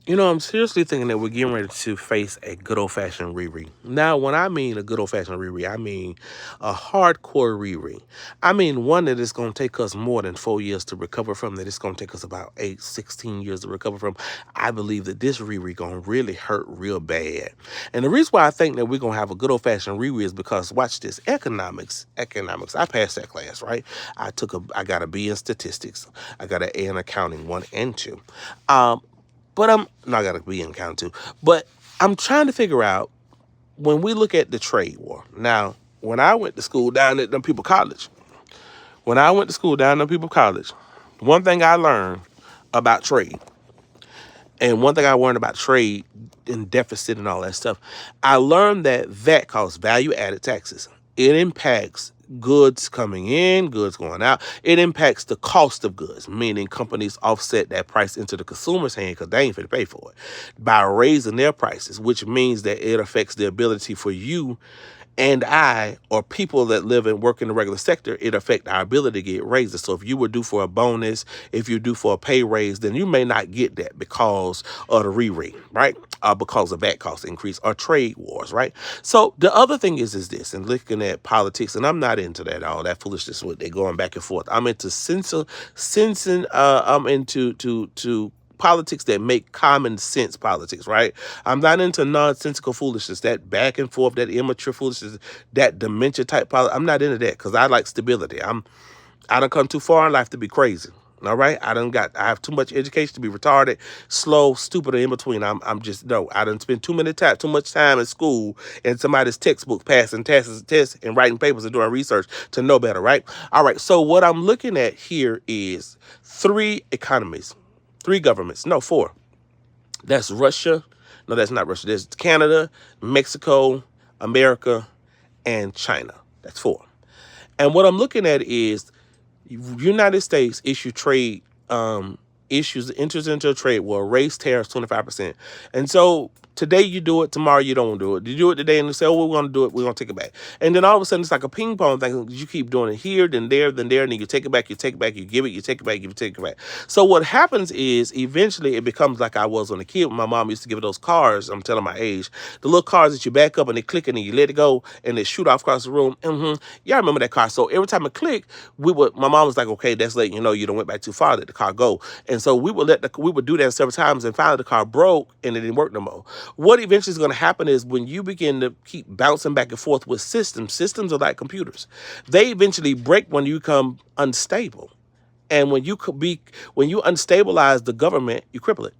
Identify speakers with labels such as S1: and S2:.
S1: I'm seriously thinking that we're getting ready to face a good old fashioned RiRi. Now, when I mean a good old fashioned RiRi, I mean a hardcore RiRi. I mean one that is going to take us more than 4 years to recover from, that it's going to take us about 16 years to recover from. I believe that this RiRi going to really hurt real bad. And the reason why I think that we're going to have a good old fashioned RiRi is because, watch this, economics. I passed that class, right? I got a B in statistics. I got an A in accounting, one and two. Um, but I'm not gonna be in count two. But I'm trying to figure out when we look at the trade war. Now, when I went to school down at them people college, one thing I learned about trade, and one thing I learned about trade and deficit and all that stuff, I learned that VAT costs value added taxes. It impacts goods coming in, goods going out. It impacts the cost of goods, meaning companies offset that price into the consumer's hand because they ain't finna pay for it by raising their prices, which means that it affects the ability for you and I, or people that live and work in the regular sector, it affect our ability to get raises. So if you were due for a bonus, if you're due for a pay raise, then you may not get that because of the RiRi, right? Because of that cost increase or trade wars, right? So the other thing is this, and looking at politics, and I'm not into that all that foolishness with they going back and forth. I'm into I'm into to politics that make common sense politics, right? I'm not into nonsensical foolishness, that back and forth, that immature foolishness, that dementia type politics. I'm not into that because I like stability. I done come too far in life to be crazy. All right, I have too much education to be retarded, slow, stupid, or in between. I'm just no. I done spend too much time in school and somebody's textbook, passing tests, and writing papers and doing research to know better, right? All right. So what I'm looking at here is three economies, three governments, no, four. That's Russia. No, that's not Russia. There's Canada, Mexico, America, and China. That's four. And what I'm looking at is United States enters into a trade war, raise tariffs 25%. And so today you do it, tomorrow you don't do it. You do it today and you say, oh, we're going to do it, we're going to take it back. And then all of a sudden it's like a ping pong thing. You keep doing it here, then there, and then you take it back, you give it, you take it back, you take it back. So what happens is eventually it becomes like I was when a kid. My mom used to give those cars, I'm telling my age, the little cars that you back up and they click and then you let it go and they shoot off across the room. Yeah, I remember that car. So every time it clicked, my mom was like, okay, that's letting you know you don't went back too far, let the car go. And so we would do that several times, and finally the car broke and it didn't work no more. What eventually is going to happen is when you begin to keep bouncing back and forth with systems are like computers. They eventually break when you become unstable. And when you unstabilize the government, you cripple it.